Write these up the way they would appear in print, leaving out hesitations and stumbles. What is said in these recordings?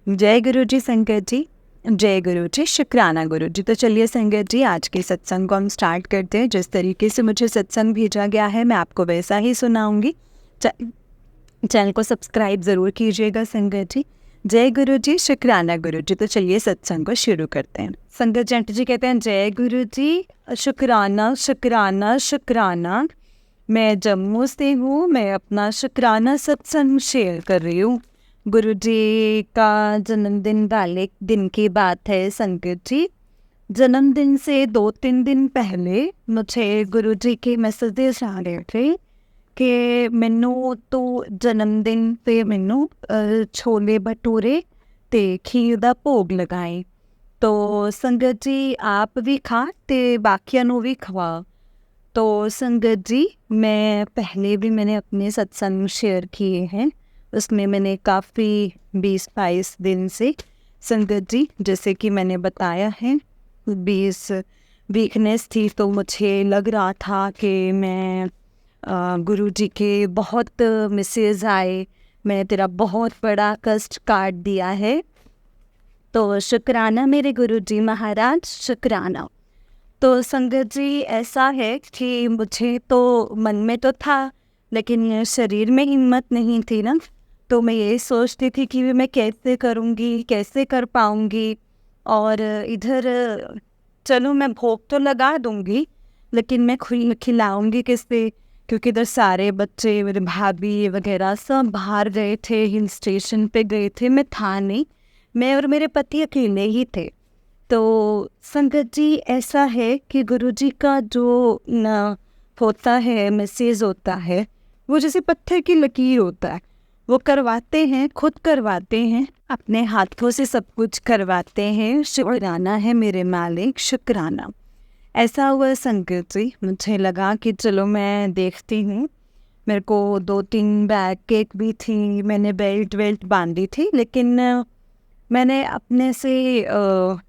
जय गुरु जी संगत जी। जय गुरु जी, शुक्राना गुरु जी। तो चलिए संगत जी, आज के सत्संग को हम स्टार्ट करते हैं। जिस तरीके से मुझे सत्संग भेजा गया है मैं आपको वैसा ही सुनाऊंगी। चैनल को सब्सक्राइब ज़रूर कीजिएगा संगत जी। जय गुरु जी, शुक्राना गुरु जी। तो चलिए सत्संग को शुरू करते हैं। संगत जंट जी कहते हैं, जय गुरु जी, शुक्राना शुक्राना शुक्राना। मैं जम्मू से हूँ, मैं अपना शुक्राना सत्संग शेयर कर रही हूँ। गुरु जी का जन्मदिन वाले दिन की बात है संगत जी। जन्मदिन से 2-3 दिन पहले मुझे गुरु जी के मैसेजेस आ रहे थे कि मैनू तो जन्मदिन पे मैनू छोले भटूरे ते खीर दा भोग लगाए। तो संगत जी आप भी खा ते बाकियां नू भी खवा। तो संगत जी, मैं पहले भी मैंने अपने सत्संग शेयर किए हैं, उसमें मैंने काफ़ी 20-22 दिन से संगत जी, जैसे कि मैंने बताया है 20 वीकनेस थी। तो मुझे लग रहा था कि मैं गुरु जी के बहुत मैसेज आए, मैंने तेरा बहुत बड़ा कष्ट काट दिया है। तो शुक्राना मेरे गुरु जी महाराज, शुक्राना। तो संगत जी ऐसा है कि मुझे तो मन में तो था, लेकिन शरीर में हिम्मत नहीं थी ना। तो मैं ये सोचती थी कि मैं कैसे करूँगी, कैसे कर पाऊँगी। और इधर चलो मैं भोग तो लगा दूँगी, लेकिन मैं खिलाऊँगी किससे, क्योंकि इधर सारे बच्चे, मेरे भाभी वगैरह सब बाहर गए थे, हिल स्टेशन पे गए थे, मैं था नहीं, मैं और मेरे पति अकेले ही थे। तो संगत जी ऐसा है कि गुरुजी का जो न होता है, मैसेज होता है, वो जैसे पत्थर की लकीर होता है। वो करवाते हैं, खुद करवाते हैं, अपने हाथों से सब कुछ करवाते हैं। शुक्राना है मेरे मालिक, शुक्राना। ऐसा हुआ संगत जी, मुझे लगा कि चलो मैं देखती हूँ। मेरे को 2-3 बैग केक भी थी, मैंने बेल्ट बांधी थी, लेकिन मैंने अपने से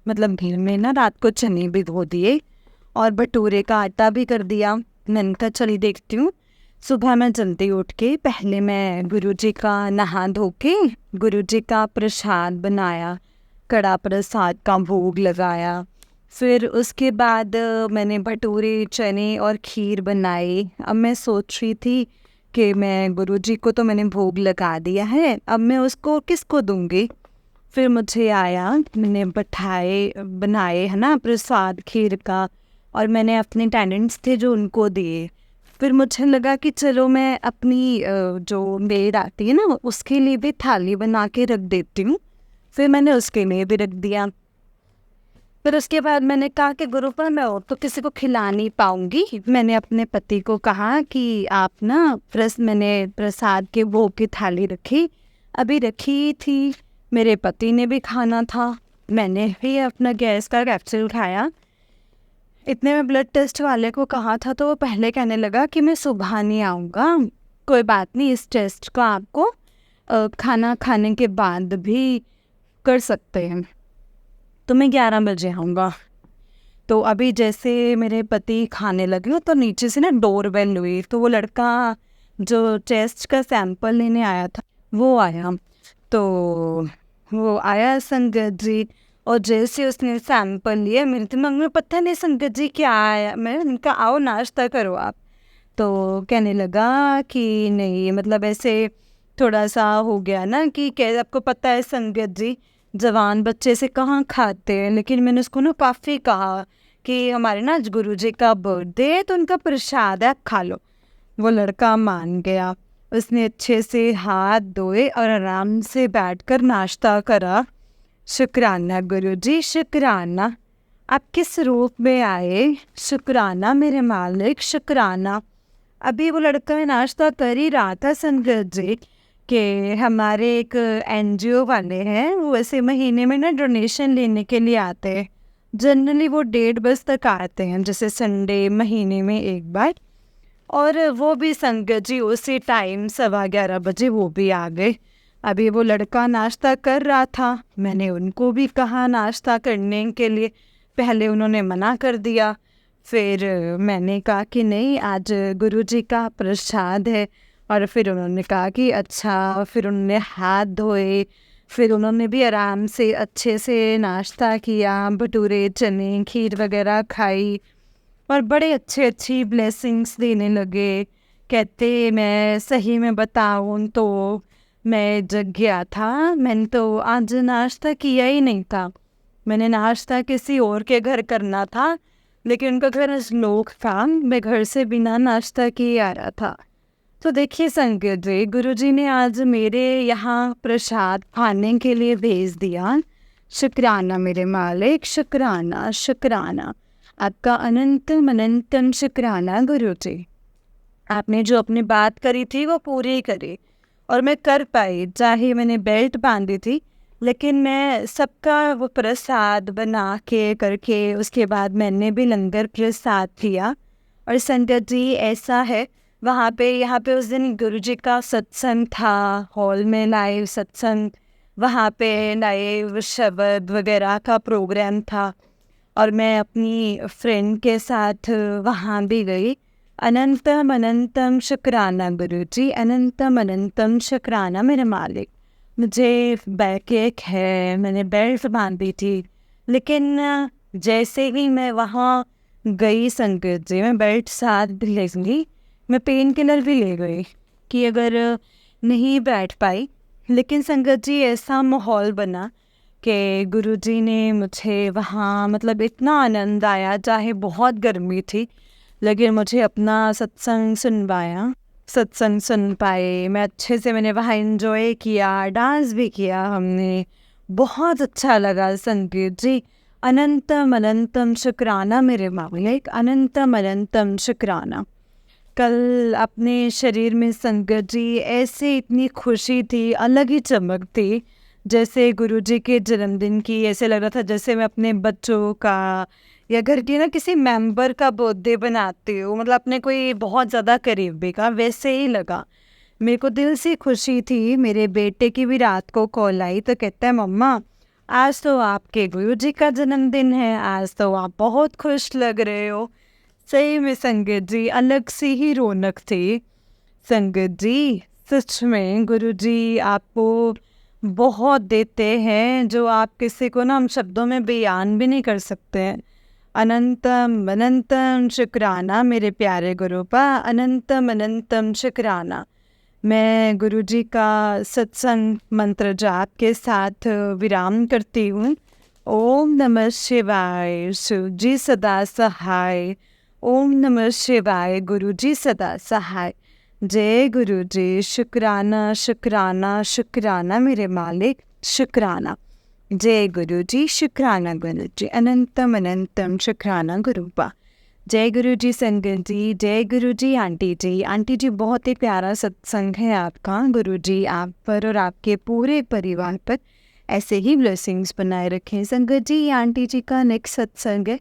मतलब घर में ना रात को चने भिगो दिए और भटूरे का आटा भी कर दिया। मैंने कहा चली देखती हूँ। सुबह मैं जल्दी उठ के पहले मैं गुरुजी का नहा धो के गुरुजी का प्रसाद बनाया, कड़ा प्रसाद का भोग लगाया। फिर उसके बाद मैंने भटूरे, चने और खीर बनाई। अब मैं सोच रही थी कि मैं गुरुजी को तो मैंने भोग लगा दिया है, अब मैं उसको किसको दूंगी। फिर मुझे आया, मैंने बनाए है ना प्रसाद खीर का, और मैंने अपने अटेंडेंट्स थे जो उनको दिए। फिर मुझे लगा कि चलो मैं अपनी जो मेड आती है ना उसके लिए भी थाली बना के रख देती हूँ। फिर मैंने उसके लिए भी रख दिया। फिर उसके बाद मैंने कहा कि गुरु पर मैं और तो किसी को खिला नहीं पाऊँगी। मैंने अपने पति को कहा कि आप ना मैंने प्रसाद के भोग की थाली रखी, अभी रखी थी, मेरे पति ने भी खाना था, मैंने भी अपना गैस का कैप्सूल खाया। इतने में ब्लड टेस्ट वाले को कहा था, तो वो पहले कहने लगा कि मैं सुबह नहीं आऊँगा, कोई बात नहीं, इस टेस्ट को आपको खाना खाने के बाद भी कर सकते हैं, तो मैं 11 बजे आऊँगा। तो अभी जैसे मेरे पति खाने लगे तो नीचे से ना डोर बेल हुई, तो वो लड़का जो टेस्ट का सैंपल लेने आया था वो आया। तो वो आया संगत जी, और जैसे उसने सैंपल लिया मेरे दिमाग में पता नहीं संगत जी क्या आया। मैं उनका आओ नाश्ता करो आप। तो कहने लगा कि नहीं, मतलब ऐसे थोड़ा सा हो गया ना कि क्या आपको पता है संगत जी, जवान बच्चे से कहाँ खाते हैं। लेकिन मैंने उसको ना काफ़ी कहा कि हमारे ना आज गुरु जी का बर्थडे है तो उनका प्रसाद है, आप खा लो। वो लड़का मान गया, उसने अच्छे से हाथ धोए और आराम से बैठकर नाश्ता करा। शुक्राना गुरु जी, शुक्राना। आप किस रूप में आए, शुक्राना मेरे मालिक, शुक्राना। अभी वो लड़का नाश्ता कर ही रहा था संगत जी कि हमारे एक NGO वाले हैं, वो ऐसे महीने में ना डोनेशन लेने के लिए आते हैं। जनरली वो 1:30 बजे तक आते हैं, जैसे संडे महीने में एक बार। और वो भी संगत जी उसी टाइम 11:15 बजे वो भी आ गए। अभी वो लड़का नाश्ता कर रहा था, मैंने उनको भी कहा नाश्ता करने के लिए, पहले उन्होंने मना कर दिया। फिर मैंने कहा कि नहीं, आज गुरुजी का प्रसाद है। और फिर उन्होंने कहा कि अच्छा। फिर उन्होंने हाथ धोए, फिर उन्होंने भी आराम से अच्छे से नाश्ता किया, भटूरे, चने, खीर वगैरह खाई और बड़े अच्छी ब्लेसिंग्स देने लगे। कहते मैं सही में बताऊँ तो मैं जग गया था, मैंने तो आज नाश्ता किया ही नहीं था। मैंने नाश्ता किसी और के घर करना था, लेकिन उनका घर श्लोक था, मैं घर से बिना नाश्ता किए आ रहा था। तो देखिए संगत जी, गुरुजी ने आज मेरे यहाँ प्रसाद खाने के लिए भेज दिया। शुक्राना मेरे मालिक, शुक्राना शुक्राना, आपका अनंतम अनंतम शुक्राना गुरुजी। आपने जो अपनी बात करी थी वो पूरी करी और मैं कर पाई। चाहे मैंने बेल्ट बांधी थी, लेकिन मैं सबका वो प्रसाद बना के करके उसके बाद मैंने भी लंगर प्रसाद किया। और संगत जी ऐसा है, वहाँ पे यहाँ पे उस दिन गुरुजी का सत्संग था, हॉल में लाइव सत्संग, वहाँ पे लाइव शब्द वगैरह का प्रोग्राम था और मैं अपनी फ्रेंड के साथ वहाँ भी गई। अनंतम अनंतम शुक्राना गुरुजी, अनंतम अनंतम शुक्राना मेरे मालिक। मुझे बैक एक है, मैंने बेल्ट बांधी थी, लेकिन जैसे ही मैं वहाँ गई संगत जी, मैं बेल्ट साथ भी ले गई, मैं पेन किलर भी ले गई कि अगर नहीं बैठ पाई। लेकिन संगत जी ऐसा माहौल बना कि गुरुजी ने मुझे वहाँ मतलब इतना आनंद आया, चाहे बहुत गर्मी थी लेकिन मुझे अपना सत्संग सुनवाया, सत्संग सुन पाए मैं अच्छे से। मैंने वहाँ एंजॉय किया, डांस भी किया हमने, बहुत अच्छा लगा संगीत जी। अनंतम अनंतम शुक्राना मेरे मालिक, अनंतम अनंतम शुक्राना। कल अपने शरीर में संगत जी ऐसे इतनी खुशी थी, अलग ही चमक थी, जैसे गुरुजी के जन्मदिन की। ऐसे लग रहा था जैसे मैं अपने बच्चों का या घर के ना किसी मेंबर का बर्थडे बनाती हूँ, मतलब अपने कोई बहुत ज़्यादा करीबी का, वैसे ही लगा। मेरे को दिल से खुशी थी। मेरे बेटे की भी रात को कॉल आई तो कहता है मम्मा आज तो आपके गुरुजी का जन्मदिन है, आज तो आप बहुत खुश लग रहे हो। सही में संगत जी अलग सी ही रौनक थी। संगत जी सच में गुरुजी आपको बहुत देते हैं, जो आप किसी को ना हम शब्दों में बयान भी नहीं कर सकते हैं। अनंतम अनंतम शुक्राना मेरे प्यारे गुरुपा, अनंतम अनंतम शुक्राना। मैं गुरुजी का सत्संग मंत्र जाप के साथ विराम करती हूँ। ओम नमः शिवाय, शिव जी सदा सहाय। ओम नमः शिवाय, गुरुजी सदा सहाय। जय गुरुजी, शुक्राना शुक्राना शुक्राना मेरे मालिक, शुक्राना। जय गुरुजी, शुक्राना गुरुजी, अनंतम अनंतम शुक्राना गुरुपा। जय गुरुजी संगत जी, जय गुरुजी आंटी जी। आंटी जी बहुत ही प्यारा सत्संग है आपका। गुरुजी आप पर और आपके पूरे परिवार पर ऐसे ही ब्लेसिंग्स बनाए रखें। संगत जी आंटी जी का नेक्स्ट सत्संग है।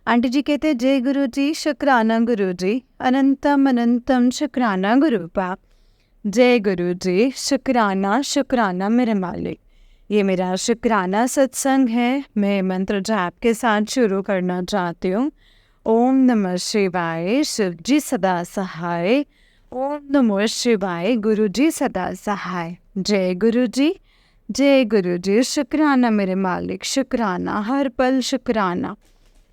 आंटी जी कहते हैं जय गुरुजी, शुक्राना गुरुजी, अनंतम अनंतम शुक्राना गुरुपा। जय गुरुजी, शुक्राना शुक्राना मेरे मालिक। ये मेरा शुक्राना सत्संग है। मैं मंत्र जाप के साथ शुरू करना चाहती हूँ। ओम नमः शिवाय, शिव जी सदा सहाय। ओम नमः शिवाय, गुरु जी सदा सहाय। जय गुरु जी, जय गुरु जी। शुक्राना मेरे मालिक, शुक्राना हर पल शुक्राना।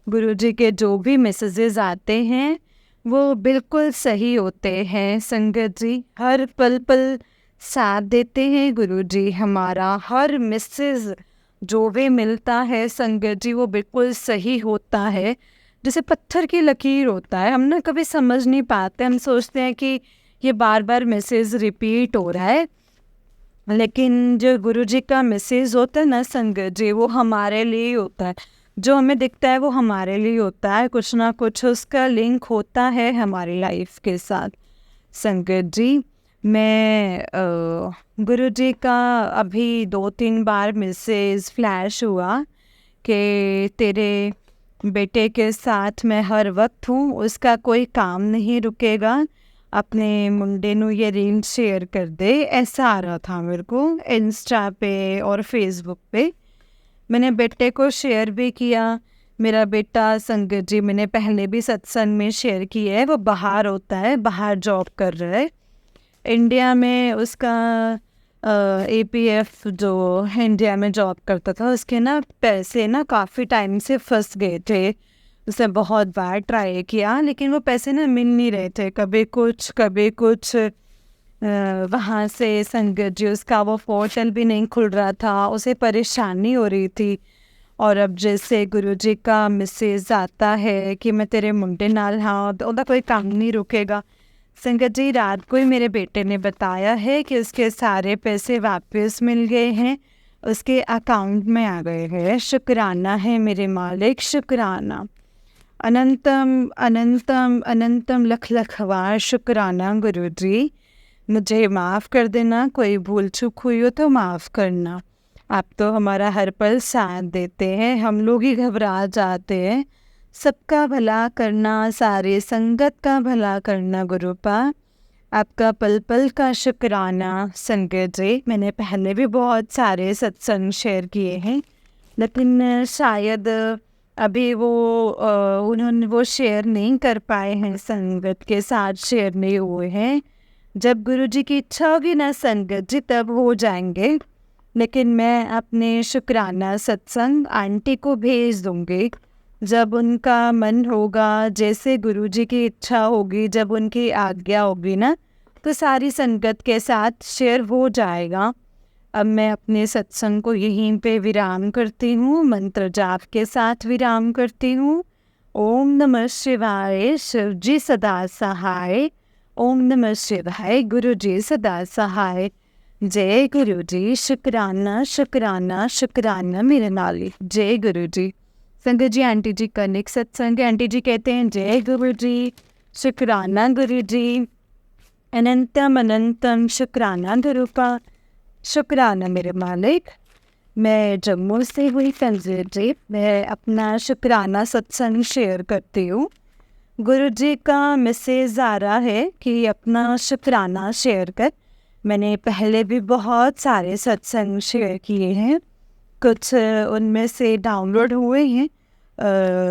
गुरु जी के जो भी मैसेजेस आते हैं वो बिल्कुल सही होते हैं। संगत जी हर पल पल साथ देते हैं गुरु जी हमारा। हर मैसेज जो भी मिलता है संगत जी वो बिल्कुल सही होता है, जैसे पत्थर की लकीर होता है। हम ना कभी समझ नहीं पाते, हम सोचते हैं कि ये बार बार मैसेज रिपीट हो रहा है, लेकिन जो गुरुजी का मैसेज होता है ना संगत जी, वो हमारे लिए ही होता है। जो हमें दिखता है वो हमारे लिए होता है, कुछ ना कुछ उसका लिंक होता है हमारी लाइफ के साथ। संगत जी मैं गुरुजी का अभी 2-3 बार मैसेज फ्लैश हुआ कि तेरे बेटे के साथ मैं हर वक्त हूँ, उसका कोई काम नहीं रुकेगा, अपने मुंडे नू ये रील शेयर कर दे। ऐसा आ रहा था मेरे को इंस्टा पे और फेसबुक पे। मैंने बेटे को शेयर भी किया। मेरा बेटा संगत जी मैंने पहले भी सत्संग में शेयर किया है, वो बाहर होता है, बाहर जॉब कर रहा है। इंडिया में उसका एपीएफ जो इंडिया में जॉब करता था, उसके ना पैसे ना काफ़ी टाइम से फंस गए थे। उसने बहुत बार ट्राई किया लेकिन वो पैसे ना मिल नहीं रहे थे, कभी कुछ। वहाँ से संगत जी उसका वो पोर्टल भी नहीं खुल रहा था, उसे परेशानी हो रही थी। और अब जैसे गुरुजी का मैसेज आता है कि मैं तेरे मुंडे नाल हाँ, तो उनका कोई काम नहीं रुकेगा। संगत जी, रात को ही मेरे बेटे ने बताया है कि उसके सारे पैसे वापस मिल गए हैं, उसके अकाउंट में आ गए हैं। शुक्राना है मेरे मालिक, शुक्राना। अनंतम अनंतम अनंतम लख लखवार शुक्राना गुरुजी। मुझे माफ़ कर देना, कोई भूल चूक हुई हो तो माफ़ करना। आप तो हमारा हर पल साथ देते हैं, हम लोग ही घबरा जाते हैं। सबका भला करना, सारे संगत का भला करना गुरुपा। आपका पल पल का शुक्राना। संगत जी, मैंने पहले भी बहुत सारे सत्संग शेयर किए हैं, लेकिन शायद अभी उन्होंने वो शेयर नहीं कर पाए हैं, संगत के साथ शेयर नहीं हुए हैं। जब गुरुजी की इच्छा होगी ना संगत जी, तब हो जाएंगे। लेकिन मैं अपने शुक्राना सत्संग आंटी को भेज दूँगी जब उनका मन होगा, जैसे गुरुजी की इच्छा होगी, जब उनकी आज्ञा होगी ना, तो सारी संगत के साथ शेयर हो जाएगा। अब मैं अपने सत्संग को यहीं पे विराम करती हूँ, मंत्र जाप के साथ विराम करती हूँ। ओम नमः शिवाय, शिव जी सदा सहाय। ओम नमः शिवाय, गुरु जी सदा सहाय। जय गुरु जी, शुक्राना शुक्राना शुक्राना मेरे नाली। जय गुरु जी। संगत जी, आंटी जी का नेक्स्ट सत्संग है। आंटी जी कहते हैं, जय गुरु जी, शुक्राना गुरु जी, अनंतम अनंतम शुक्राना गुरुपा। शुक्राना मेरे मालिक। मैं जम्मू से हुई संगत जी, मैं अपना शुक्राना सत्संग शेयर करती हूँ। गुरु जी का मैसेज आ रहा है कि अपना शुक्राना शेयर कर। मैंने पहले भी बहुत सारे सत्संग शेयर किए हैं, कुछ उनमें से डाउनलोड हुए हैं,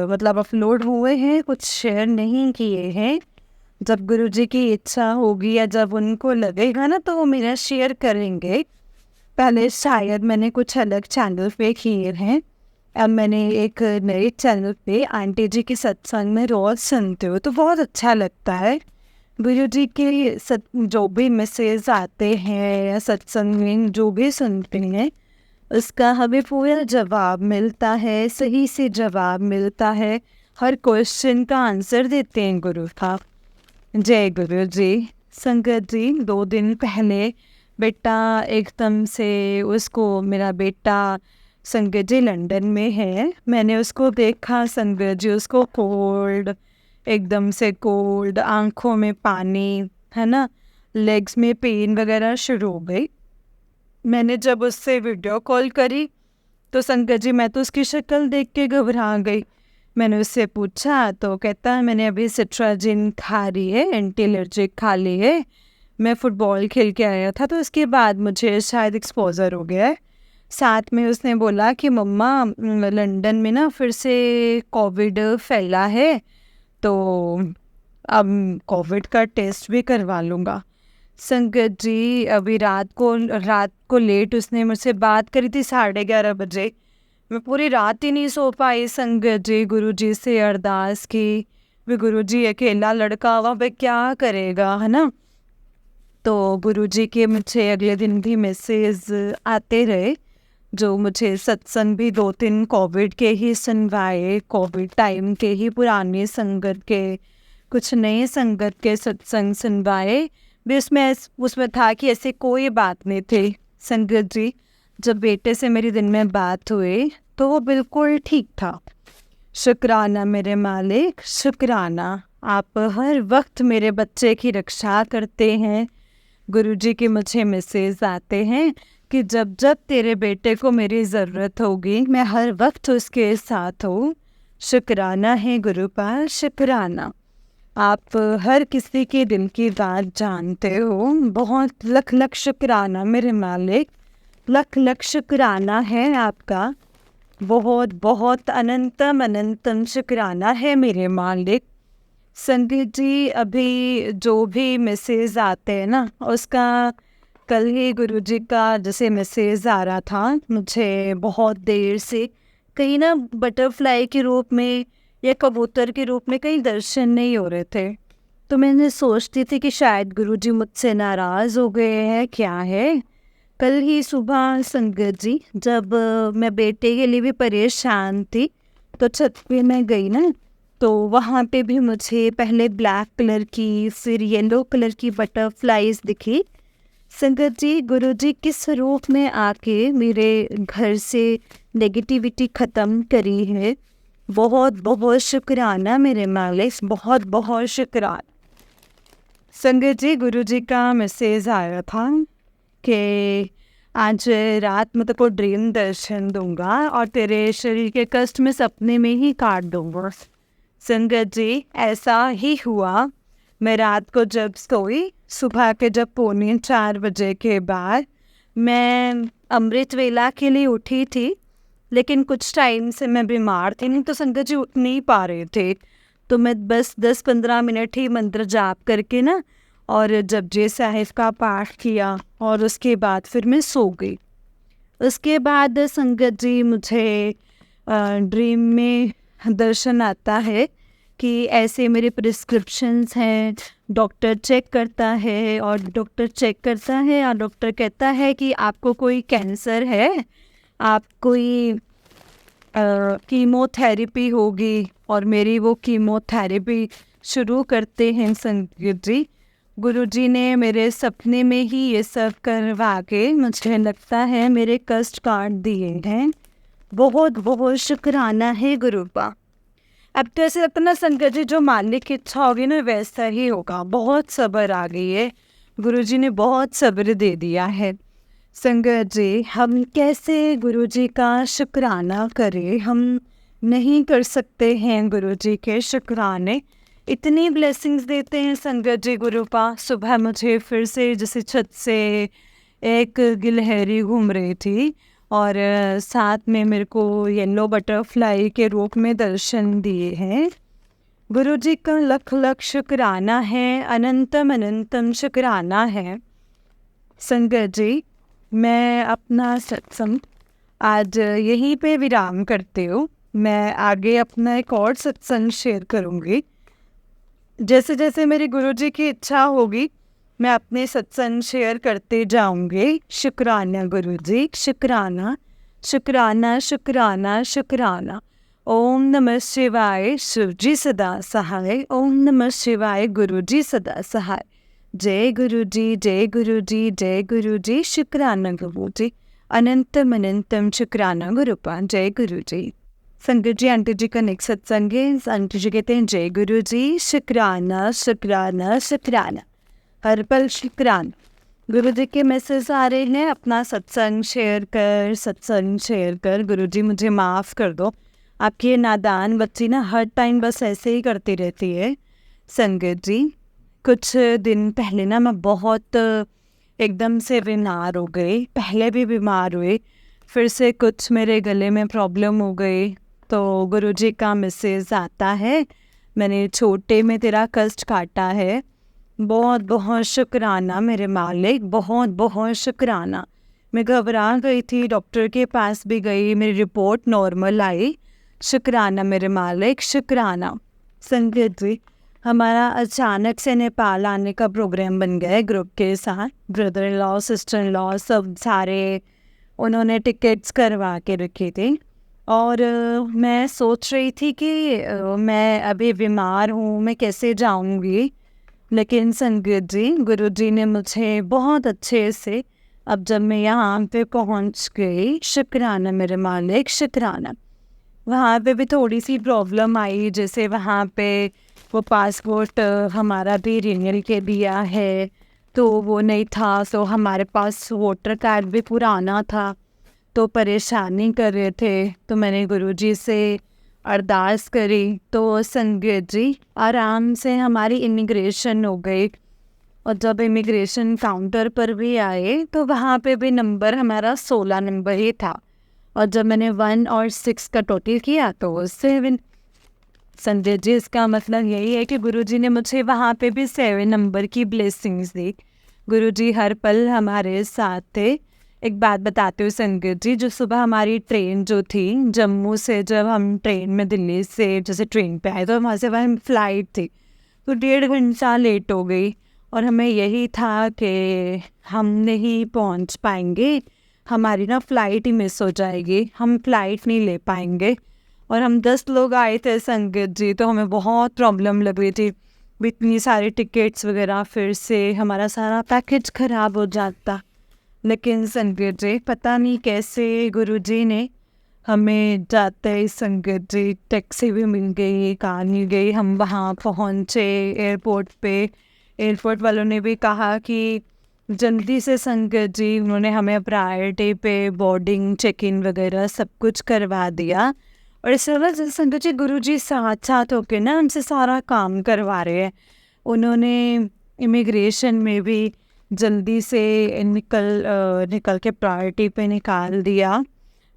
मतलब अपलोड हुए हैं, कुछ शेयर नहीं किए हैं। जब गुरुजी की इच्छा होगी या जब उनको लगेगा ना, तो वो मेरा शेयर करेंगे। पहले शायद मैंने कुछ अलग चैनल पे किए हैं, अब मैंने एक नए चैनल पे आंटी जी के सत्संग में रोज़ सुनते हो तो बहुत अच्छा लगता है। गुरुजी के जो भी मैसेज आते हैं या सत्संग में जो भी सुनते हैं, उसका हमें पूरा जवाब मिलता है, सही से जवाब मिलता है। हर क्वेश्चन का आंसर देते हैं गुरु का। जय गुरु जी। संगत जी, 2 दिन पहले बेटा एकदम से उसको, मेरा बेटा संगत जी लंदन में है, मैंने उसको देखा संगत जी, उसको कोल्ड, एकदम से कोल्ड, आँखों में पानी, है ना, लेग्स में पेन वगैरह शुरू हो गई। मैंने जब उससे वीडियो कॉल करी तो संगत जी, मैं तो उसकी शक्ल देख के घबरा गई। मैंने उससे पूछा तो कहता है, मैंने अभी सिट्राजिन खा रही है, एंटी एलर्जिक खा ली है, मैं फ़ुटबॉल खेल के आया था तो उसके बाद मुझे शायद एक्सपोज़र हो गया है। साथ में उसने बोला कि मम्मा, लंदन में ना फिर से कोविड फैला है, तो अब कोविड का टेस्ट भी करवा लूँगा। संगत जी, अभी रात को लेट उसने मुझसे बात करी थी 11:30 बजे। मैं पूरी रात ही नहीं सो पाई संगत जी, गुरुजी से अरदास की। वे गुरुजी अकेला लड़का हुआ, वह क्या करेगा, है ना। तो गुरुजी के मुझे अगले दिन भी मैसेज आते रहे, जो मुझे सत्संग भी 2-3 कोविड के ही सुनवाए, कोविड टाइम के ही, पुराने संगत के, कुछ नए संगत के सत्संग सुनवाए भी। उसमें था कि ऐसे कोई बात नहीं थी संगत जी। जब बेटे से मेरी दिन में बात हुई तो वो बिल्कुल ठीक था। शुक्राना मेरे मालिक, शुक्राना। आप हर वक्त मेरे बच्चे की रक्षा करते हैं। गुरुजी के मुझे मैसेज आते हैं कि जब जब तेरे बेटे को मेरी ज़रूरत होगी, मैं हर वक्त उसके साथ हूँ। शुक्राना है गुरुपाल, शुक्राना। आप हर किसी के दिल की बात जानते हो। बहुत लख लख शुक्राना मेरे मालिक, लख लख शुक्राना है आपका। बहुत बहुत अनंतम अनंतम शुक्राना है मेरे मालिक। संगत जी, अभी जो भी मैसेज आते हैं ना, उसका कल ही गुरुजी का जैसे मैसेज आ रहा था, मुझे बहुत देर से कहीं ना बटरफ्लाई के रूप में या कबूतर के रूप में कहीं दर्शन नहीं हो रहे थे। तो मैंने सोचती थी कि शायद गुरुजी मुझसे नाराज़ हो गए हैं, क्या है। कल ही सुबह संगत जी, जब मैं बेटे के लिए भी परेशान थी, तो छत पे मैं गई ना, तो वहाँ पे भी मुझे पहले ब्लैक कलर की फिर येलो कलर की बटरफ्लाईज दिखी। संगत जी, गुरुजी किस रूप में आके मेरे घर से नेगेटिविटी ख़त्म करी है। बहुत बहुत शुक्राना मेरे मालिक, बहुत बहुत शुक्राना। संगत जी, गुरुजी का मैसेज आया था कि आज रात में तेको ड्रीम दर्शन दूंगा और तेरे शरीर के कष्ट में सपने में ही काट दूंगा। संगत जी, ऐसा ही हुआ। मैं रात को जब सोई, सुबह के जब 3:45 बजे के बाद मैं अमृत वेला के लिए उठी थी, लेकिन कुछ टाइम से मैं बीमार थी, नहीं तो संगत जी उठ नहीं पा रहे थे। तो मैं बस 10-15 मिनट ही मंत्र जाप करके ना और जपजी साहिब का पाठ किया और उसके बाद फिर मैं सो गई। उसके बाद संगत जी मुझे ड्रीम में दर्शन आता है कि ऐसे मेरे प्रिस्क्रिप्शंस हैं, डॉक्टर चेक करता है और डॉक्टर कहता है कि आपको कोई कैंसर है, आप कोई कीमोथेरेपी होगी। और मेरी वो कीमोथेरेपी शुरू करते हैं संगत जी। गुरुजी ने मेरे सपने में ही ये सब करवा के मुझे लगता है मेरे कष्ट काट दिए हैं। बहुत बहुत शुक्राना है गुरुपा। अब तो ऐसे लगता ना संगत जी, जो मालिक की इच्छा होगी ना वैसा ही होगा। बहुत सब्र आ गई है, गुरुजी ने बहुत सब्र दे दिया है। संगत जी, हम कैसे गुरुजी का शुक्राना करें, हम नहीं कर सकते हैं गुरुजी के शुक्राने। इतनी ब्लेसिंग्स देते हैं संगत जी गुरुपा। सुबह मुझे फिर से जैसे छत से एक गिलहरी घूम रही थी और साथ में मेरे को येलो बटरफ्लाई के रूप में दर्शन दिए हैं। गुरुजी का लख लख शुक्राना है, अनंतम अनंतम शुक्राना है। संगत जी, मैं अपना सत्संग आज यहीं पे विराम करती हूँ। मैं आगे अपना एक और सत्संग शेयर करूँगी। जैसे जैसे मेरे गुरुजी की इच्छा होगी मैं अपने सत्संग शेयर करते जाऊंगी। शुक्राना गुरुजी, शुक्राना शुक्राना शुक्राना शुक्राना। ओम नमः शिवाय, शिवजी सदा सहाय। ओम नमः शिवाय, गुरुजी सदा सहाय। जय गुरुजी, जय गुरुजी, जय गुरुजी। शुक्राना गुरुजी, अनंतम अनंतम शुक्राना गुरुपा। जय गुरुजी। संगत जी, आंटी जी का नेक्स्ट सत्संग है। आंटी जी कहते हैं, जय गुरु जी, शुक्राना शुक्राना शुक्राना, हर पल शुक्राना। गुरु जी के मैसेज आ रहे हैं, अपना सत्संग शेयर कर। गुरु जी मुझे माफ़ कर दो, आपकी ये नादान बच्ची ना हर टाइम बस ऐसे ही करती रहती है। संगत जी, कुछ दिन पहले ना मैं बहुत एकदम से बीमार हो गई। पहले भी बीमार हुई, फिर से कुछ मेरे गले में प्रॉब्लम हो गई। तो गुरुजी का मैसेज आता है, मैंने छोटे में तेरा कष्ट काटा है। बहुत बहुत शुक्राना मेरे मालिक, बहुत बहुत शुक्राना। मैं घबरा गई थी, डॉक्टर के पास भी गई, मेरी रिपोर्ट नॉर्मल आई। शुक्राना मेरे मालिक, शुक्राना। संगत जी, हमारा अचानक से नेपाल आने का प्रोग्राम बन गया है ग्रुप के साथ। Brother in law, sister in law सब सारे उन्होंने टिकट्स करवा के रखे थे। और मैं सोच रही थी कि मैं अभी बीमार हूँ, मैं कैसे जाऊँगी। लेकिन संगत जी, गुरुजी ने मुझे बहुत अच्छे से, अब जब मैं यहाँ पे पहुँच गई, शुक्राना मेरे मालिक, शुक्राना। वहाँ पे भी थोड़ी सी प्रॉब्लम आई, जैसे वहाँ पे वो पासपोर्ट हमारा भी रिन्यूअल के दिया है तो वो नहीं था, तो हमारे पास वोटर कार्ड भी पुराना था, तो परेशानी कर रहे थे। तो मैंने गुरुजी से अरदास करी, तो संगत जी आराम से हमारी इमिग्रेशन हो गई। और जब इमिग्रेशन काउंटर पर भी आए तो वहाँ पे भी नंबर हमारा 16 नंबर ही था। और जब मैंने 1 और 6 का टोटल किया तो वो 7। संजय जी, इसका मतलब यही है कि गुरुजी ने मुझे वहाँ पे भी 7 नंबर की ब्लेसिंग्स दी। गुरुजी हर पल हमारे साथ थे। एक बात बताती हूँ संगत जी, जो सुबह हमारी ट्रेन जो थी जम्मू से, जब हम ट्रेन में दिल्ली से जैसे ट्रेन पे आए तो वहाँ से वहाँ फ्लाइट थी, तो 1.5 घंटा लेट हो गई। और हमें यही था कि हम नहीं पहुँच पाएंगे, हमारी ना फ़्लाइट ही मिस हो जाएगी, हम फ़्लाइट नहीं ले पाएंगे। और हम 10 लोग आए थे संगत जी, तो हमें बहुत प्रॉब्लम लग रही थी, इतनी सारी टिकट्स वगैरह, फिर से हमारा सारा पैकेज ख़राब हो जाता। लेकिन संगत जी पता नहीं कैसे गुरुजी ने हमें जाते ही संगत जी टैक्सी भी मिल गई, कार मिल गई, हम वहाँ पहुँचे एयरपोर्ट पे। एयरपोर्ट वालों ने भी कहा कि जल्दी से संगत जी, उन्होंने हमें प्रायोरिटी पे बोर्डिंग चेक इन वगैरह सब कुछ करवा दिया। और इस तरह से संगत जी गुरुजी साथ साथ होके ना हमसे सारा काम करवा रहे हैं। उन्होंने इमिग्रेशन में भी जल्दी से निकल के प्रायोरिटी पे निकाल दिया।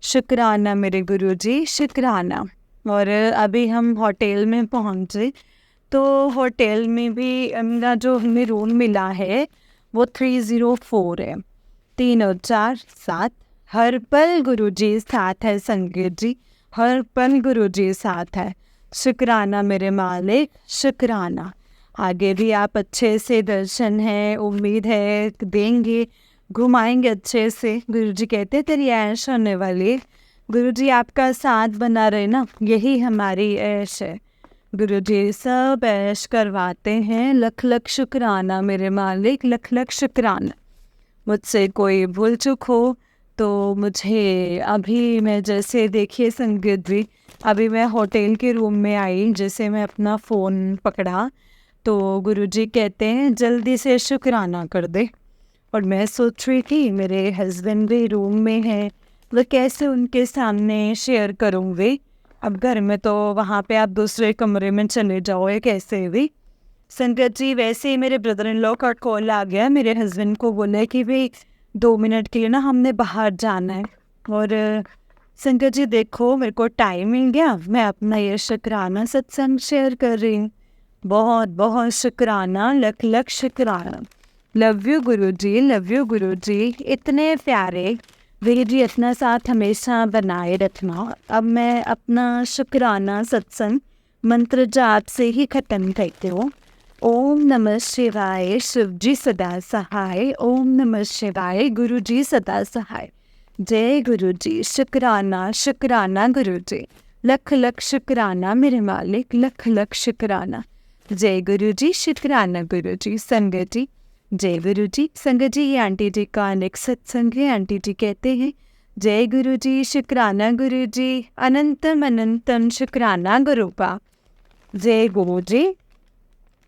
शुक्राना मेरे गुरुजी, शुक्राना। और अभी हम होटल में पहुँचे, तो होटल में भी मेरा जो हमें रूम मिला है वो 304 है, 3 और 4 7। हर पल गुरुजी साथ है संगत जी, हर पल गुरुजी साथ है। शुक्राना मेरे मालिक, शुक्राना। आगे भी आप अच्छे से दर्शन है, उम्मीद है देंगे, घुमाएंगे अच्छे से। गुरुजी कहते तेरी ऐश होने वाली, गुरुजी आपका साथ बना रहे ना, यही हमारी ऐश है। गुरुजी सब ऐश करवाते हैं। लख लख शुक्राना मेरे मालिक, लख लख शुक्राना। मुझसे कोई भूल चूक हो तो मुझे, अभी मैं जैसे देखिए संगत जी, अभी मैं होटल के रूम में आई, जैसे मैं अपना फ़ोन पकड़ा तो गुरुजी कहते हैं जल्दी से शुक्राना कर दे। और मैं सोच रही थी मेरे हस्बैंड भी रूम में हैं, वो कैसे उनके सामने शेयर करूँगी। अब घर में तो वहाँ पे आप दूसरे कमरे में चले जाओ या कैसे भी। संगत जी वैसे ही मेरे ब्रदर इन लॉ का कॉल आ गया, मेरे हस्बैंड को बोला कि भाई 2 मिनट के लिए ना हमने बाहर जाना है। और संगत जी देखो मेरे को टाइम मिल गया, मैं अपना ये शुक्राना सत्संग शेयर कर रही हूँ। बहुत बहुत शुक्राना, लख लख शुक्राना। Love you Guruji, love you Guruji, इतने प्यारे। गुरुजी इतना साथ हमेशा बनाए रखना। अब मैं अपना शुक्राना सत्संग मंत्र जाप से ही ख़त्म करती हूँ। ओम नमः शिवाय, शिव जी सदा सहाय। ओम नमः शिवाय, गुरु जी सदा सहाय। जय गुरु जी, शुक्राना शुक्राना गुरुजी, लख लख शुक्राना मेरे मालिक, लख लख शुक्राना। जय गुरु जी, शुक्राना गुरु जी। संगत जी जय गुरु जी। संगत जी ये आंटी जी का अनेक सत्संग है। आंटी जी कहते हैं जय गुरु जी, शुक्राना गुरु जी, अनंतम अनंतम शुक्राना गुरुपा। जय गुरु जी,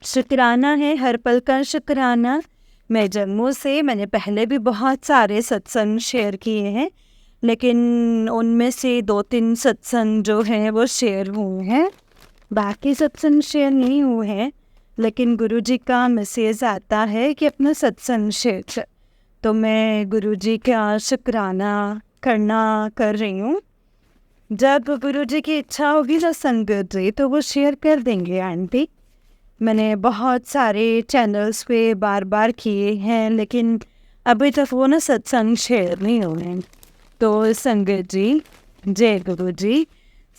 शुक्राना है, हर पल का शुक्राना। मैं जम्मू से, मैंने पहले भी बहुत सारे सत्संग शेयर किए हैं, लेकिन उनमें से 2-3 सत्संग जो हैं वो शेयर हुए हैं, बाकी सत्संग शेयर नहीं हुए हैं। लेकिन गुरुजी का मैसेज आता है कि अपना सत्संग शेयर कर, तो मैं गुरुजी का शुक्राना कर रही हूँ। जब गुरुजी की इच्छा होगी ना संगत जी, तो वो शेयर कर देंगे आंटी। मैंने बहुत सारे चैनल्स पे बार बार किए हैं, लेकिन अभी तक वो ना सत्संग शेयर नहीं हुए हैं। तो संगत जी जय गुरु जी।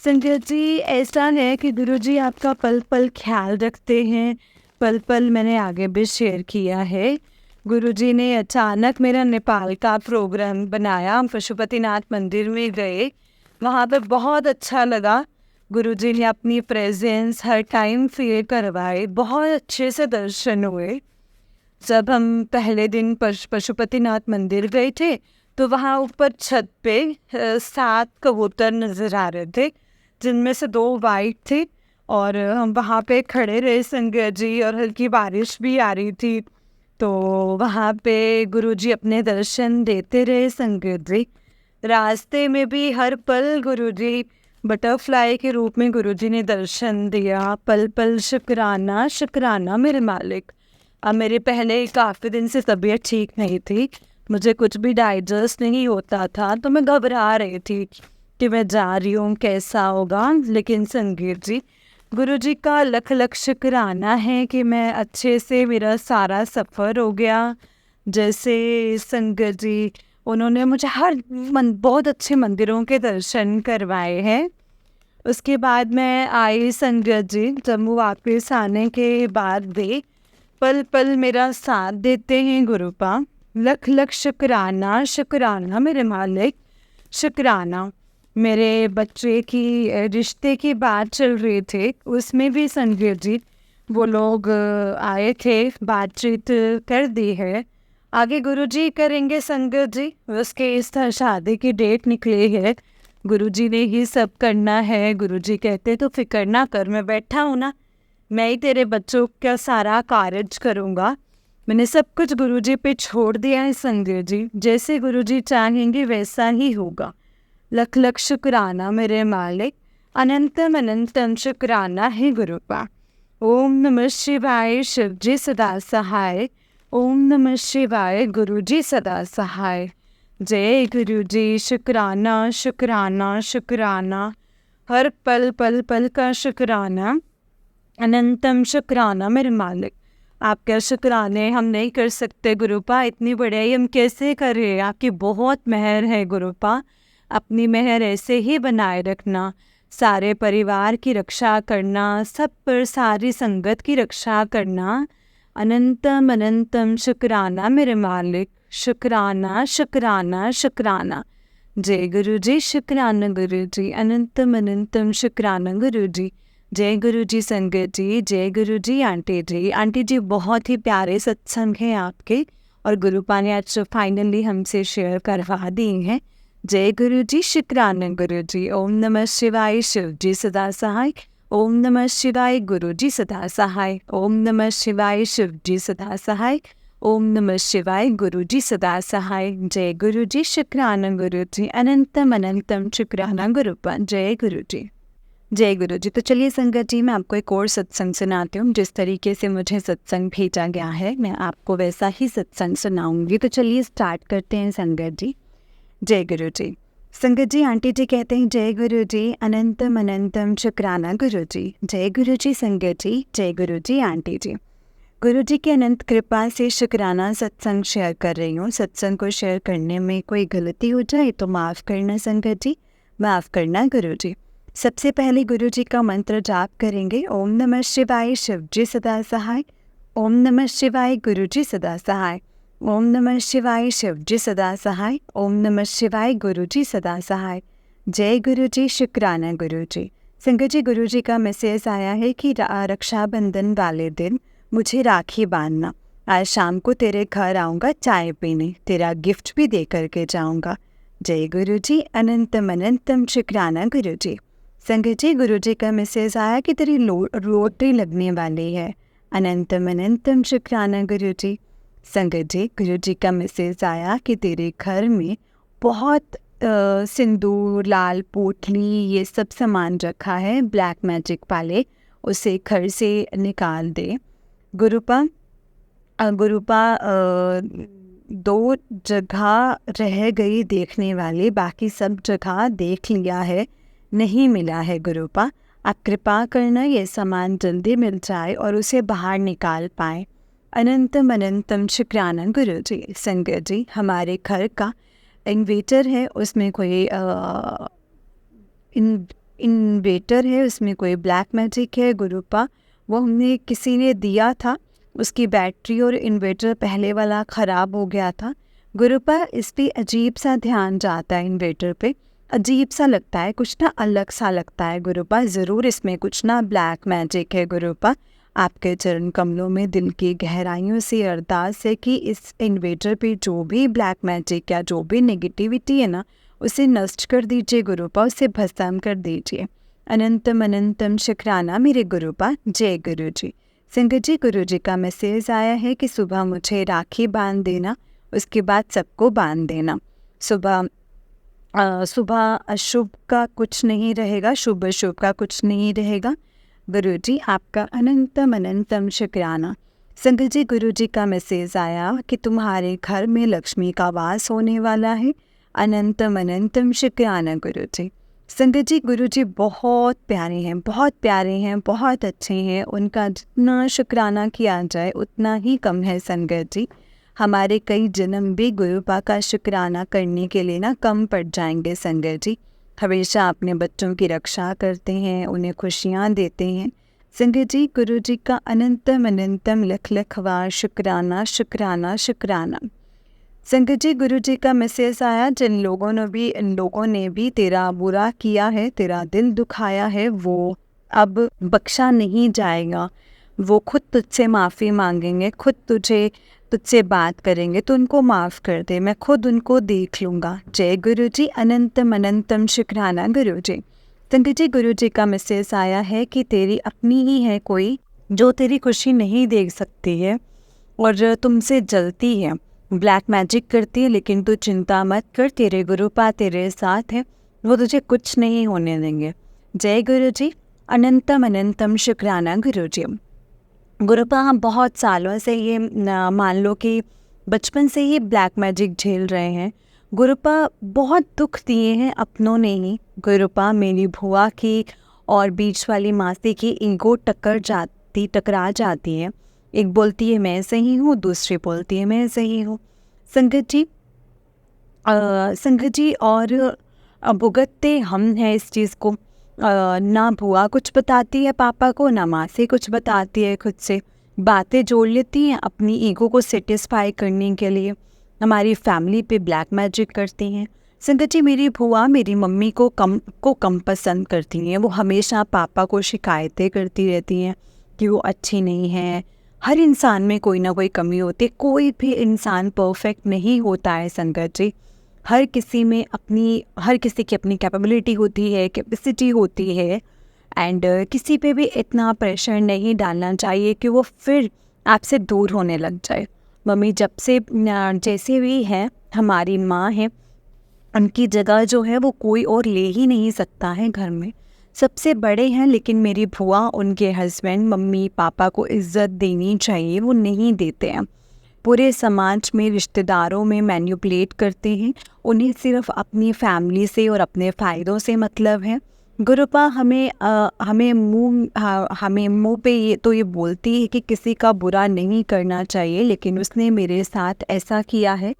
संगत जी ऐसा है कि गुरु जी आपका पल पल ख्याल रखते हैं, पल पल मैंने आगे भी शेयर किया है। गुरु जी ने अचानक मेरा नेपाल का प्रोग्राम बनाया, पशुपतिनाथ मंदिर में गए, वहाँ पे बहुत अच्छा लगा। गुरुजी ने अपनी प्रेजेंस हर टाइम फील करवाए, बहुत अच्छे से दर्शन हुए। जब हम पहले दिन पशुपतिनाथ मंदिर गए थे तो वहाँ ऊपर छत पे 7 कबूतर नज़र आ रहे थे, जिनमें से 2 वाइट थे। और हम वहाँ पे खड़े रहे संगत जी, और हल्की बारिश भी आ रही थी, तो वहाँ पे गुरुजी अपने दर्शन देते रहे संगत जी। रास्ते में भी हर पल गुरुजी बटरफ्लाई के रूप में गुरुजी ने दर्शन दिया। पल पल शुक्राना शुक्राना मेरे मालिक। अब मेरे पहले काफ़ी दिन से तबीयत ठीक नहीं थी, मुझे कुछ भी डाइजेस्ट नहीं होता था, तो मैं घबरा रही थी कि मैं जा रही हूँ कैसा होगा। लेकिन संगीत जी गुरुजी का लख लख शुक्राना है कि मैं अच्छे से, मेरा सारा सफ़र हो गया, जैसे संगत जी, उन्होंने मुझे बहुत अच्छे मंदिरों के दर्शन करवाए हैं। उसके बाद मैं आई संगत जी, जम्मू वापस आने के बाद भी पल पल मेरा साथ देते हैं गुरुपा। लख लख शुक्राना, शुक्राना मेरे मालिक, शुक्राना। मेरे बच्चे की रिश्ते की बात चल रही थी, उसमें भी संगत जी वो लोग आए थे, बातचीत कर दी है। आगे गुरुजी करेंगे संगत जी, उसके इस शादी की डेट निकली है। गुरुजी ने ही सब करना है। गुरुजी कहते तो फिक्र ना कर, मैं बैठा हूँ ना, मैं ही तेरे बच्चों का सारा कार्य करूँगा। मैंने सब कुछ गुरुजी पे छोड़ दिया है संगत जी, जैसे गुरुजी चाहेंगे वैसा ही होगा। लख लख शुक्राना मेरे मालिक, अनंतम अनंतम शुक्राना है गुरुपा। ओम नमः शिवाय, शिव जी सदा सहाय। ओम नमः शिवाय, गुरु जी सदा सहाय। जय गुरु जी, शुक्राना शुक्राना शुक्राना, हर पल पल पल का शुक्राना, अनंतम शुक्राना मेरे मालिक। आपके शुक्राने हम नहीं कर सकते गुरुपा, इतनी बड़ाई हम कैसे करें। आपकी बहुत मेहर है गुरुपा, अपनी मेहर ऐसे ही बनाए रखना। सारे परिवार की रक्षा करना, सब पर सारी संगत की रक्षा करना। अनंतम अनंतम शुक्राना मेरे मालिक, शुक्राना शुक्राना शुक्राना। जय गुरु जी, शुक्राना गुरु जी, अनंतम अनंतम शुक्राना गुरु जी। जय गुरु जी संगत जी, जय गुरु जी आंटी जी। आंटी जी बहुत ही प्यारे सत्संग हैं आपके, और गुरुपा ने आज फाइनली हमसे शेयर करवा दी हैं। जय गुरु जी, शुक्राना गुरु जी। ओम नमः शिवाय, शिव जी सदा सहाय। ओम नमः शिवाय, गुरु जी सदा सहाय। ओम नमः शिवाय, शिव जी सदा सहाय। ओम नमः शिवाय, गुरु जी सदा सहाय। जय गुरु जी, शुक्राना गुरु जी, अनंतम अनंतम शुक्राना गुरुपा। जय गुरु जी, जय गुरु जी। तो चलिए संगत जी, मैं आपको एक और सत्संग सुनाती हूँ। जिस तरीके से मुझे सत्संग भेजा गया है, मैं आपको वैसा ही सत्संग सुनाऊंगी। तो चलिए स्टार्ट करते हैं संगत जी। जय गुरु जी। संगत जी, आंटी जी कहते हैं जय गुरु जी, अनंतम अनंतम शुक्राना गुरु जी। जय गुरु जी संगत जी, जय गुरु जी आंटी जी। गुरु जी की अनंत कृपा से शुक्राना सत्संग शेयर कर रही हूँ। सत्संग को शेयर करने में कोई गलती हो जाए तो माफ़ करना संगत जी, माफ़ करना गुरु जी। सबसे पहले गुरु जी का मंत्र जाप करेंगे। ओम नमः शिवाय, शिव जी सदा सहाय। ओम नमः शिवाय, गुरु जी सदा सहाय। ओम नमः शिवाय, शिव जी सदा सहाय। ओम नमः शिवाय, गुरु जी सदा सहाय। जय गुरु जी, शुक्राना गुरु जी। संगत जी, गुरु जी का मैसेज आया है कि रक्षाबंधन वाले दिन मुझे राखी बांधना। आज शाम को तेरे घर आऊँगा चाय पीने, तेरा गिफ्ट भी दे करके जाऊँगा। जय गुरु जी, अनंतम अनंतम शुक्राना गुरु जी। संगत जी, गुरु जी का मैसेज आया कि तेरी लॉटरी लगने वाली है। अनंतम अनंतम शुक्राना गुरु जी। संगत जी, गुरु जी का मैसेज आया कि तेरे घर में बहुत सिंदूर, लाल पोटली, ये सब सामान रखा है ब्लैक मैजिक वाले, उसे घर से निकाल दे। गुरुपा 2 जगह रह गई देखने वाली, बाकी सब जगह देख लिया है, नहीं मिला है गुरुपा। आप कृपा करना ये सामान जल्दी मिल जाए और उसे बाहर निकाल पाए। अनंतम अनंतम शुक्राना गुरु जी। संगत जी, हमारे घर का इन्वेटर है, उसमें कोई इन्वेटर है, उसमें कोई ब्लैक मैजिक है गुरुपा। वो हमने किसी ने दिया था, उसकी बैटरी और इन्वेटर पहले वाला ख़राब हो गया था गुरुपा। इस पर अजीब सा ध्यान जाता है, इन्वेटर पे अजीब सा लगता है, कुछ ना अलग सा लगता है गुरुपा। ज़रूर इसमें कुछ ना ब्लैक मैजिक है गुरुपा। आपके चरण कमलों में दिल की गहराइयों से अरदास है कि इस इन्वेटर पे जो भी ब्लैक मैजिक या जो भी नेगेटिविटी है ना, उसे नष्ट कर दीजिए गुरुपा, उसे भस्म कर दीजिए। अनंतम अनंतम शुक्राना मेरे गुरुपा। जय गुरु जी। संगत जी, गुरु जी का मैसेज आया है कि सुबह मुझे राखी बांध देना, उसके बाद सबको बांध देना। सुबह अशुभ का कुछ नहीं रहेगा, शुभ अशुभ का कुछ नहीं रहेगा। गुरु जी, आपका अनंतम अनंतम शुक्राना। संगत जी, गुरु जी का मैसेज आया कि तुम्हारे घर में लक्ष्मी का वास होने वाला है। अनंतम अनंतम शुक्राना गुरु जी। संगत जी, गुरु जी बहुत प्यारे हैं, बहुत प्यारे हैं, बहुत अच्छे हैं। उनका जितना शुक्राना किया जाए उतना ही कम है संगत जी। हमारे कई जन्म भी गुरुपा का शुक्राना करने के लिए ना कम पड़ जाएंगे संगत जी। हमेशा अपने बच्चों की रक्षा करते हैं, उन्हें खुशियाँ देते हैं। संगत जी, गुरु जी का अनंतम अनंतम लख लख बार शुक्राना शुक्राना शुक्राना। संगत जी, गुरु जी का मैसेज आया, इन लोगों ने भी तेरा बुरा किया है, तेरा दिल दुखाया है, वो अब बख्शा नहीं जाएगा। वो खुद तुझसे माफ़ी मांगेंगे, खुद तुझसे बात करेंगे, तो उनको माफ़ कर दे, मैं खुद उनको देख लूँगा। जय गुरु जी, अनंतम अनंतम शुक्राना गुरु जी। संगत जी, गुरु जी का मैसेज आया है कि तेरी अपनी ही है कोई जो तेरी खुशी नहीं देख सकती है और तुमसे जलती है, ब्लैक मैजिक करती है, लेकिन तू चिंता मत कर, तेरे गुरुपा तेरे साथ है, वो तुझे कुछ नहीं होने देंगे। जय गुरु जी, अनंतम अनंतम शुक्राना गुरु जी। गुरुपा हम बहुत सालों से ये मान लो कि बचपन से ही ब्लैक मैजिक झेल रहे हैं। गुरुपा बहुत दुख दिए हैं अपनों ने ही। गुरुपा मेरी भुआ की और बीच वाली मासी की ईगो टकरा जाती है। एक बोलती है मैं सही हूँ, दूसरी बोलती है मैं सही हूँ। संगत जी और भुगतते हम हैं इस चीज़ को। ना भुआ कुछ बताती है पापा को, ना मासी कुछ बताती है खुद से। बातें जोड़ लेती हैं अपनी ईगो को सेटिस्फाई करने के लिए, हमारी फैमिली पे ब्लैक मैजिक करती हैं। संगत जी, मेरी भुआ मेरी मम्मी को कम पसंद करती हैं। वो हमेशा पापा को शिकायतें करती रहती हैं कि वो अच्छी नहीं है। हर इंसान में कोई ना कोई कमी होती है, कोई भी इंसान परफेक्ट नहीं होता है संगत जी। हर किसी की अपनी कैपेबिलिटी होती है, कैपेसिटी होती है। एंड किसी पे भी इतना प्रेशर नहीं डालना चाहिए कि वो फिर आपसे दूर होने लग जाए। मम्मी जब से जैसे भी है हमारी माँ है, उनकी जगह जो है वो कोई और ले ही नहीं सकता है घर में। सबसे बड़े हैं, लेकिन मेरी भुआ उनके हस्बैंड मम्मी पापा को इज़्ज़त देनी चाहिए, वो नहीं देते हैं। पूरे समाज में, रिश्तेदारों में मैनिपुलेट करते हैं। उन्हें सिर्फ अपनी फैमिली से और अपने फ़ायदों से मतलब है। गुरुपा हमें मुंह पे ये बोलती है कि किसी का बुरा नहीं करना चाहिए, लेकिन उसने मेरे साथ ऐसा किया है,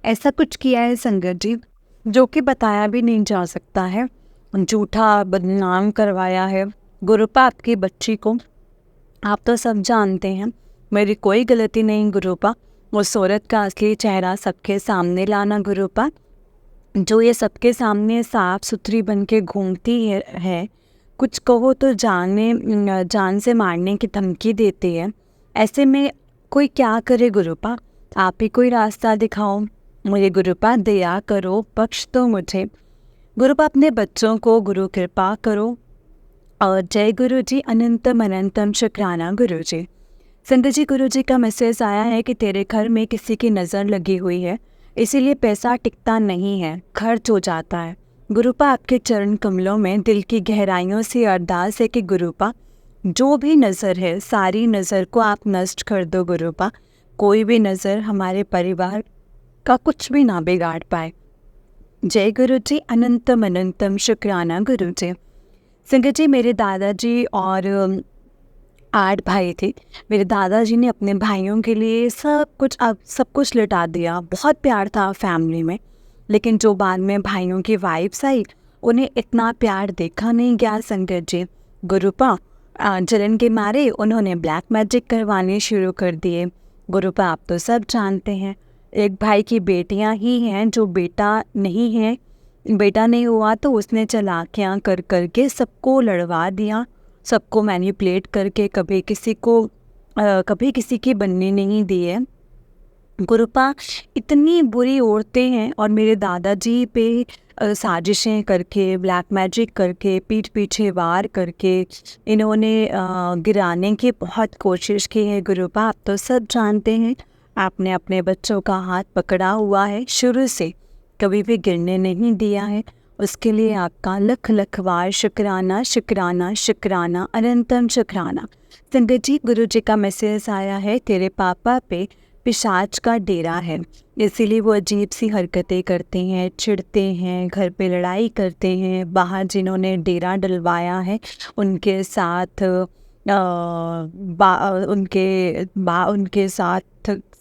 ऐसा कुछ किया है संगत जी जो कि बताया भी नहीं जा सकता है। झूठा बदनाम करवाया है। गुरुपा आपकी बच्ची को आप तो सब जानते हैं, मेरी कोई गलती नहीं गुरुपा। उस औरत का असली चेहरा सबके सामने लाना गुरुपा, जो ये सबके सामने साफ सुथरी बन के घूमती है। कुछ कहो तो जान से मारने की धमकी देती है। ऐसे में कोई क्या करे गुरुपा, आप ही कोई रास्ता दिखाओ मुझे गुरुपा, दया करो, बख्श दो मुझे गुरुपा, अपने बच्चों को गुरु कृपा करो। और जय गुरु जी, अनंतम अनंतम शुक्राना गुरु जी। संगत जी, गुरु जी का मैसेज आया है कि तेरे घर में किसी की नज़र लगी हुई है, इसीलिए पैसा टिकता नहीं है, खर्च हो जाता है। गुरुपा आपके चरण कमलों में दिल की गहराइयों से अरदास है कि गुरुपा जो भी नज़र है, सारी नज़र को आप नष्ट कर दो गुरुपा। कोई भी नज़र हमारे परिवार का कुछ भी ना बिगाड़ पाए। जय गुरु जी, अनंतम अनंतम शुक्राना गुरु जी। संगत जी, मेरे दादाजी और 8 भाई थे। मेरे दादाजी ने अपने भाइयों के लिए सब कुछ लुटा दिया। बहुत प्यार था फैमिली में, लेकिन जो बाद में भाइयों की वाइफ्स आई, उन्हें इतना प्यार देखा नहीं गया संगत जी। गुरुपा जलन के मारे उन्होंने ब्लैक मैजिक करवाने शुरू कर दिए। गुरुपा आप तो सब जानते हैं, एक भाई की बेटियां ही हैं, जो बेटा नहीं हुआ तो उसने चालाकियाँ कर के सबको लड़वा दिया, सबको मैनिपुलेट करके कभी किसी की बनने नहीं दी है। गुरुपा इतनी बुरी औरतें हैं, और मेरे दादाजी पे साजिशें करके, ब्लैक मैजिक करके, पीठ पीछे वार करके इन्होंने गिराने की बहुत कोशिश की है। गुरुपा आप तो सब जानते हैं, आपने अपने बच्चों का हाथ पकड़ा हुआ है, शुरू से कभी भी गिरने नहीं दिया है। उसके लिए आपका लख लख बार शुक्राना शुक्राना शुक्राना, अनंतम शुक्राना। संगत जी, गुरु जी का मैसेज आया है, तेरे पापा पे पिशाच का डेरा है, इसीलिए वो अजीब सी हरकतें करते हैं, चिढ़ते हैं, घर पे लड़ाई करते हैं। बाहर जिन्होंने डेरा डलवाया है उनके साथ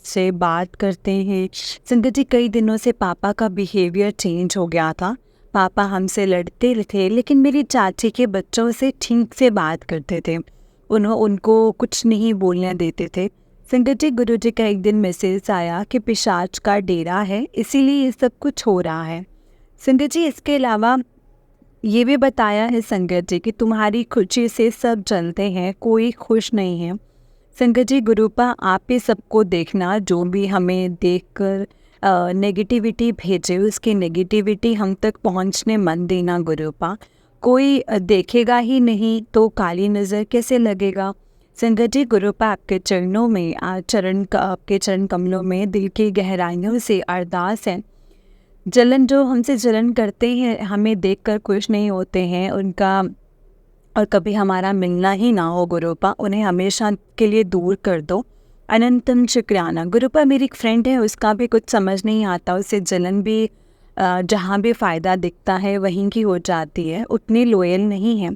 से बात करते हैं। संगत जी, कई दिनों से पापा का बिहेवियर चेंज हो गया था। पापा हमसे लड़ते थे, लेकिन मेरी चाची के बच्चों से ठीक से बात करते थे। उनको कुछ नहीं बोलने देते थे। संगत जी, गुरुजी का एक दिन मैसेज आया कि पिशाच का डेरा है, इसीलिए ये सब कुछ हो रहा है। संगत जी, इसके अलावा ये भी बताया है संगत जी कि तुम्हारी खुशी से सब जलते हैं, कोई खुश नहीं है। संगत जी, गुरुपा आप ही सबको देखना, जो भी हमें देखकर नेगेटिविटी भेजे उसकी नेगेटिविटी हम तक पहुंचने मत देना गुरुपा। कोई देखेगा ही नहीं तो काली नज़र कैसे लगेगा। संगत जी, गुरुपा आपके चरणों में आपके चरण कमलों में दिल की गहराइयों से अरदास है। जो हमसे जलन करते हैं, हमें देखकर खुश नहीं होते हैं, उनका और कभी हमारा मिलना ही ना हो गुरुपा, उन्हें हमेशा के लिए दूर कर दो। अनंतम शुक्राना गुरुपा। मेरी एक फ्रेंड है, उसका भी कुछ समझ नहीं आता, उसे जलन भी जहाँ भी फ़ायदा दिखता है वहीं की हो जाती है, उतनी लॉयल नहीं है।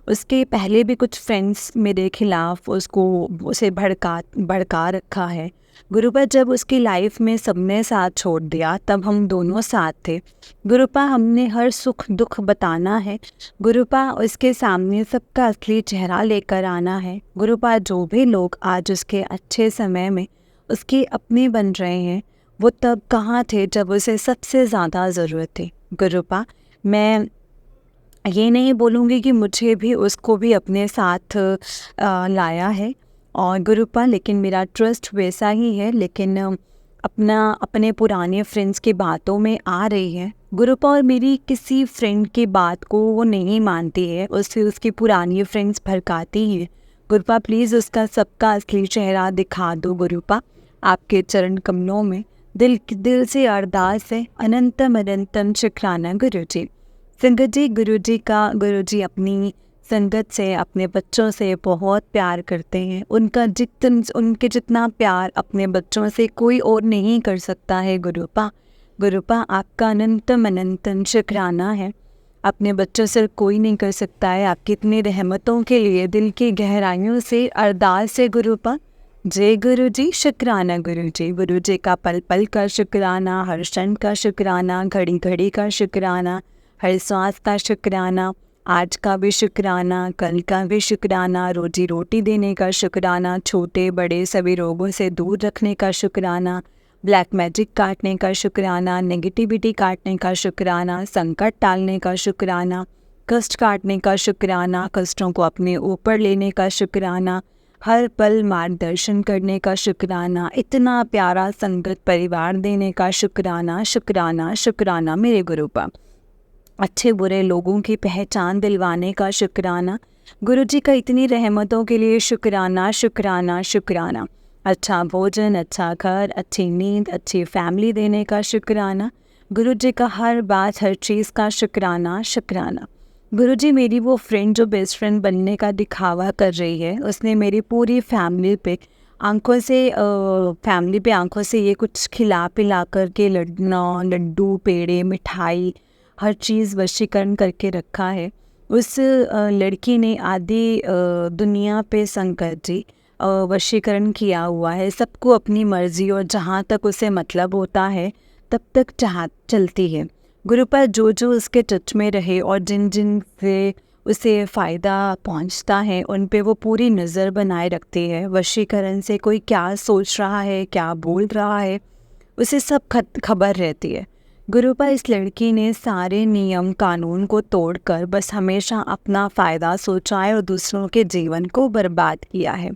उसके पहले भी कुछ फ्रेंड्स मेरे खिलाफ उसे भड़का रखा है गुरुपा। जब उसकी लाइफ में सबने साथ छोड़ दिया तब हम दोनों साथ थे गुरुपा। हमने हर सुख दुख बताना है गुरुपा, उसके सामने सबका असली चेहरा लेकर आना है गुरुपा। जो भी लोग आज उसके अच्छे समय में उसके अपने बन रहे हैं, वो तब कहाँ थे जब उसे सबसे ज़्यादा ज़रूरत थी गुरुपा। मैं ये नहीं बोलूँगी कि मुझे भी उसको भी अपने साथ लाया है और गुरुपा, लेकिन मेरा ट्रस्ट वैसा ही है, लेकिन अपने पुराने फ्रेंड्स की बातों में आ रही है गुरुपा। और मेरी किसी फ्रेंड की बात को वो नहीं मानती है, उसकी पुरानी फ्रेंड्स भड़काती है गुरुपा। प्लीज़ उसका सबका असली चेहरा दिखा दो गुरुपा। आपके चरण कमलों में दिल से अरदास है। अनंतम अनंतम शुक्राना गुरुजी। संगत जी, गुरुजी अपनी संगत से, अपने बच्चों से बहुत प्यार करते हैं। उनके जितना प्यार अपने बच्चों से कोई और नहीं कर सकता है गुरुपा। आपका अनंतम अनंतम शुक्राना है। अपने बच्चों से कोई नहीं कर सकता है। आपकी इतनी रहमतों के लिए दिल की गहराइयों से अरदास है गुरुपा। जय गुरुजी। शुक्राना गुरुजी। गुरुजी का पल पल का शुक्राना, हर क्षण का शुक्राना, घड़ी घड़ी का शुक्राना, हर सांस का शुक्राना, आज का भी शुक्राना, कल का भी शुक्राना, रोजी रोटी देने का शुक्राना, छोटे बड़े सभी रोगों से दूर रखने का शुक्राना, ब्लैक मैजिक काटने का शुक्राना, नेगेटिविटी काटने का शुक्राना, संकट टालने का शुक्राना, कष्ट काटने का शुक्राना, कष्टों को अपने ऊपर लेने का शुक्राना, हर पल मार्गदर्शन करने का शुक्राना, इतना प्यारा संगत परिवार देने का शुक्राना। शुक्राना शुक्राना मेरे गुरुपा। अच्छे बुरे लोगों की पहचान दिलवाने का शुक्राना गुरुजी का। इतनी रहमतों के लिए शुक्राना शुक्राना शुक्राना। अच्छा भोजन, अच्छा घर, अच्छी नींद, अच्छी फैमिली देने का शुक्राना गुरुजी का। हर बात हर चीज़ का शुक्राना शुक्राना गुरुजी। मेरी वो फ्रेंड जो बेस्ट फ्रेंड बनने का दिखावा कर रही है, उसने मेरी पूरी फैमिली पे आंखों से ये कुछ खिला पिला कर के लड्डू पेड़े मिठाई हर चीज़ वशीकरण करके रखा है। उस लड़की ने आधी दुनिया पे संकट जी वशीकरण किया हुआ है। सबको अपनी मर्जी और जहाँ तक उसे मतलब होता है तब तक चलती है गुरुपा। जो उसके टच में रहे और जिन से उसे फ़ायदा पहुँचता है उन पे वो पूरी नज़र बनाए रखती है। वशीकरण से कोई क्या सोच रहा है, क्या बोल रहा है, उसे सब खबर रहती है गुरुपा। इस लड़की ने सारे नियम कानून को तोड़कर बस हमेशा अपना फ़ायदा सोचा है और दूसरों के जीवन को बर्बाद किया है।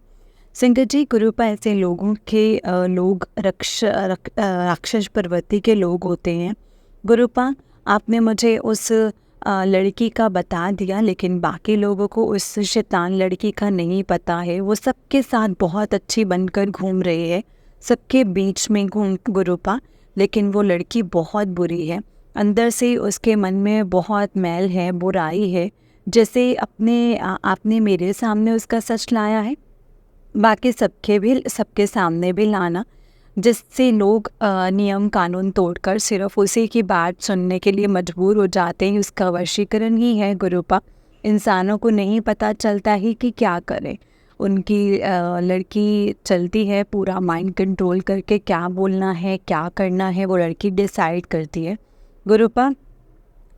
संगत जी, गुरुपा ऐसे लोग राक्षस प्रवृत्ति के लोग होते हैं गुरुपा। आपने मुझे उस लड़की का बता दिया, लेकिन बाकी लोगों को उस शैतान लड़की का नहीं पता है। वो सबके साथ बहुत अच्छी बनकर घूम रही है, सबके बीच में घूम गुरुपा, लेकिन वो लड़की बहुत बुरी है। अंदर से उसके मन में बहुत मैल है, बुराई है। जैसे आपने मेरे सामने उसका सच लाया है, बाकी सबके सामने भी लाना, जिससे लोग नियम कानून तोड़कर सिर्फ उसी की बात सुनने के लिए मजबूर हो जाते हैं। उसका वशीकरण ही है गुरुपा। इंसानों को नहीं पता चलता ही कि क्या करें। उनकी लड़की चलती है पूरा माइंड कंट्रोल करके, क्या बोलना है क्या करना है वो लड़की डिसाइड करती है। गुरुपा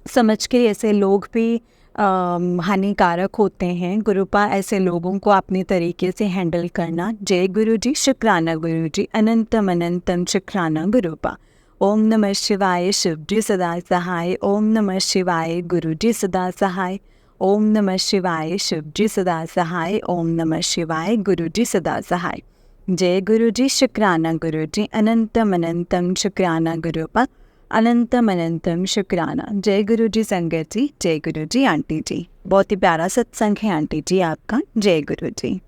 समझ के ऐसे लोग भी हानिकारक होते हैं। गुरुपा ऐसे लोगों को अपने तरीके से हैंडल करना। जय गुरु जी, शुक्राना गुरु जी, अनंतम अनंतम शुक्राना गुरुपा। ओम नमः शिवाय, शिव जी सदा सहाय। ओम नमः शिवाय, गुरु जी सदा सहाय। ओम नमः शिवाय, शिव जी सदा सहाय। ओम नमः शिवाय, गुरु जी सदा सहाय। जय गुरु जी, शुक्राना गुरु जी, अनंतम अनंतम शुक्राना गुरुपा। अनंतम अनंतम शुक्राना। जय गुरु जी संगत जी, जय गुरु जी आंटी जी। बहुत ही प्यारा सत्संग है आंटी जी आपका। जय गुरु जी।